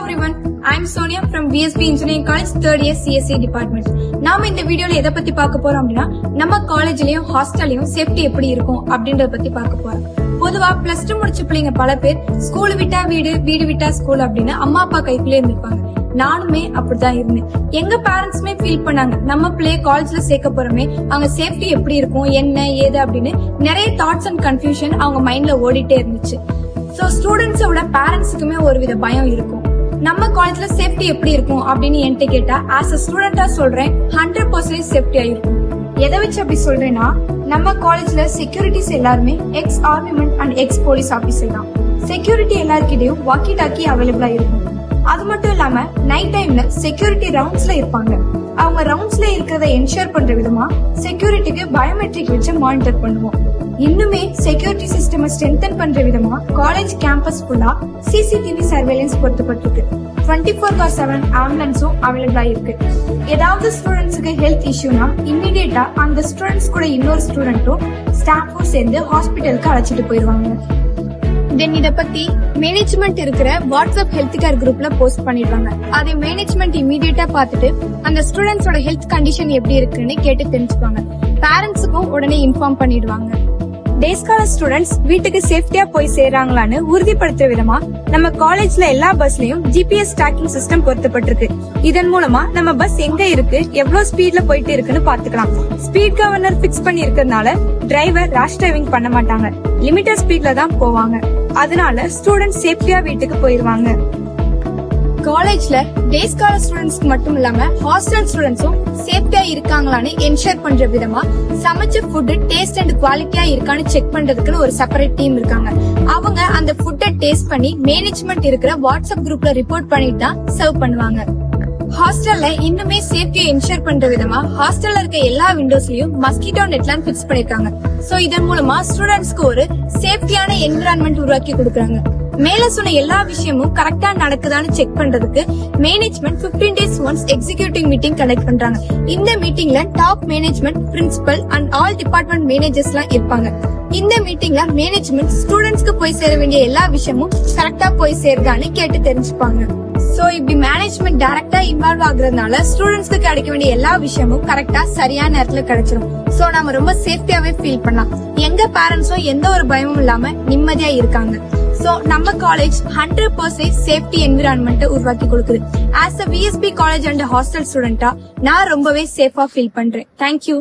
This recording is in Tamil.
everyone, I am Sonia from VSB Engineering College 3rd year CSE department. நாம இந்த வீடியோல எதை பத்தி பார்க்க போறோம் அப்படின்னா நம்ம காலேஜ்லயும் ஹாஸ்டல்லயும் சேஃப்டி எப்படி இருக்கும் அப்படின்றத பத்தி பார்க்க போறோம். பொதுவா பிளஸ் 2 முடிச்ச பிள்ளைங்க பல பேர் ஸ்கூல் விட்டா வீடு, வீடு விட்டா ஸ்கூல் அப்படின்னு அம்மா அப்பா கைக்குள்ளே இருந்திருப்பாங்க. நானுமே அப்படிதான் இருந்தேன். எங்க பேரண்ட்ஸுமே ஃபீல் பண்ணாங்க, நம்ம பிள்ளைய காலேஜ்ல சேர்க்க போறோமே, அவங்க சேஃப்டி எப்படி இருக்கும், என்ன ஏது அப்படின்னு நிறைய தாட்ஸ் அண்ட் கன்ஃபியூஷன் அவங்க மைண்ட்ல ஓடிட்டே இருந்துச்சு. சோ ஸ்டூடெண்ட்ஸோட பேரண்ட்ஸுக்குமே ஒரு வித பயம் இருக்கும். நம்ம காலேஜ்ல சேஃப்டி எப்படி இருக்கும் அப்படின்னு என்கிட்ட கேட்டா ஆஸ் அ ஸ்டூடெண்டா சொல்றேன் 100% சேஃப்டியா இருக்கும். எதை வச்சு அப்படி சொல்றேன்னா, நம்ம காலேஜ்ல செக்யூரிட்டிஸ் எல்லாருமே எக்ஸ் ஆர்மிமெண்ட் அண்ட் எக்ஸ் போலீஸ் ஆபீசர் தான். செக்யூரிட்டி எல்லாருக்கிட்டையும் வாக்கி டாக்கி அவைலபிளா இருக்கும். அது மட்டும் இல்லாம நைட் டைம்ல செக்யூரிட்டி ரவுண்ட்ஸ்ல இருப்பாங்க. அவங்க ரவுண்ட்ஸ்ல இருக்கிறத என்ஷூர் பண்ற விதமா செக்யூரிட்டிக்கு பயோமெட்ரிக் வச்சு மானிட்டர் பண்ணுவோம். இன்னுமே செக்யூரிட்டி சிஸ்டம் ஸ்ட்ரென்தன் பண்ற விதமா காலேஜ் கேம்பஸ் ஃபுல்லா சிசிடிவி சர்வேலன்ஸ் பொருத்தப்பட்டிருக்கு. 24/7 ஆம்புலன்ஸும் அவைலபிளா இருக்கு. ஏதாவது ஸ்டூடெண்ட்ஸுக்கு ஹெல்த் இஷ்யூனா இம்மிடியேட்டா அந்த ஸ்டூடெண்ட்ஸ் கூட இன்னொரு ஸ்டூடெண்ட்டும் ஸ்டாஃபும் சேர்ந்து ஹாஸ்பிட்டலுக்கு அழைச்சிட்டு போயிருவாங்க. தென் இத பத்தி மேனேஜ்மெண்ட் இருக்கிற வாட்ஸ்அப் ஹெல்த் கேர் குரூப்ல போஸ்ட் பண்ணிடுவாங்க. அதை மேனேஜ்மெண்ட் இமீடியட்டா பார்த்துட்டு அந்த ஸ்டூடெண்ட்ஸோட ஹெல்த் கண்டிஷன் எப்படி இருக்குன்னு கேட்டு தெரிஞ்சுப்பாங்க. பேரண்ட்ஸுக்கும் உடனே இன்ஃபார்ம் பண்ணிடுவாங்க. டேஸ்காலர் ஸ்டூடெண்ட்ஸ் வீட்டுக்கு சேஃப்டியா போய் சேர்றாங்களான்னு உறுதிப்படுத்துற விதமா நம்ம காலேஜ்ல எல்லா பஸ்லயும் GPS ட்ராக்கிங் சிஸ்டம் பொருத்தப்பட்டிருக்கு. இதன் மூலமா நம்ம பஸ் எங்க இருக்கு, எவ்வளவு ஸ்பீட்ல போயிட்டு இருக்குன்னு பாத்துக்கலாம். ஸ்பீட் கவர்னர் பிக்ஸ் பண்ணி இருக்கிறதுனால டிரைவர் ராஷ் டிரைவிங் பண்ண மாட்டாங்க, லிமிட்டட் ஸ்பீட்ல தான் போவாங்க. அதனால ஸ்டூடெண்ட்ஸ் சேஃப்டியா வீட்டுக்கு போயிருவாங்க. காலேஜ்ல டேஸ்காலர் ஸ்டூடெண்ட்ஸ்க்கு மட்டும் இல்லாம ஹாஸ்டல் ஸ்டூடெண்ட்ஸும் சேஃப்டியா இருக்காங்களான்னு என்ஷூர் பண்ற விதமா சமைச்ச ஃபுட் டேஸ்ட் அண்ட் குவாலிட்டியா இருக்கான்னு செக் பண்றதுக்குன்னு ஒரு செப்பரேட் டீம் இருக்காங்க. அவங்க அந்த ஃபுட்டை டேஸ்ட் பண்ணி மேனேஜ்மெண்ட் இருக்கிற வாட்ஸ்அப் குரூப்ல ரிப்போர்ட் பண்ணிட்டு தான் சர்வ் பண்ணுவாங்க. ஹாஸ்டல்ல இன்னுமே சேஃப்டியை என்ஷூர் பண்ற விதமா ஹாஸ்டல்ல இருக்க எல்லா விண்டோஸ்லயும் மஸ்கிட்டோ நெட்லாம் பிக்ஸ் பண்ணிருக்காங்க. சோ இதன் மூலமா ஸ்டூடெண்ட்ஸ்க்கு ஒரு சேஃப்டியான என்விரான்மெண்ட் உருவாக்கி கொடுக்கறாங்க. மேல சொன்ன எல்லா விஷயமும் கரெக்டா நடக்குதான்னு செக் பண்றதுக்கு management 15 days once executive meeting conduct பண்றாங்க. இந்த மீட்டிங்ல top management, principal and all department managers எல்லாம் இருப்பாங்க. இந்த மீட்டிங்ல மேனேஜ்மெண்ட் ஸ்டூடெண்ட்ஸ்க்கு போய் சேர வேண்டிய எல்லா விஷயமும் கரெக்டா போய் சேருதான்னு கேட்டு தெரிஞ்சுப்பாங்க. சோ இப்படி மேனேஜ்மெண்ட் டைரக்டா இன்வால்வ் ஆகுறதுனால ஸ்டூடெண்ட்ஸ்க்கு கிடைக்க வேண்டிய எல்லா விஷயமும் கரெக்டா சரியான நேரத்துல கிடைச்சிடும். சோ நாம ரொம்ப சேஃப்டியாவே ஃபீல் பண்ணலாம். எங்க பேரண்ட்ஸும் எந்த ஒரு பயமும் இல்லாம நிம்மதியா இருக்காங்க. சோ நம்ம காலேஜ் 100% சேஃப்டி என்விரான்மெண்ட் உருவாக்கி கொடுக்குது. As a VSB college and hostel ஸ்டூடெண்டா நான் ரொம்பவே சேஃபா ஃபீல் பண்றேன். தேங்க்யூ.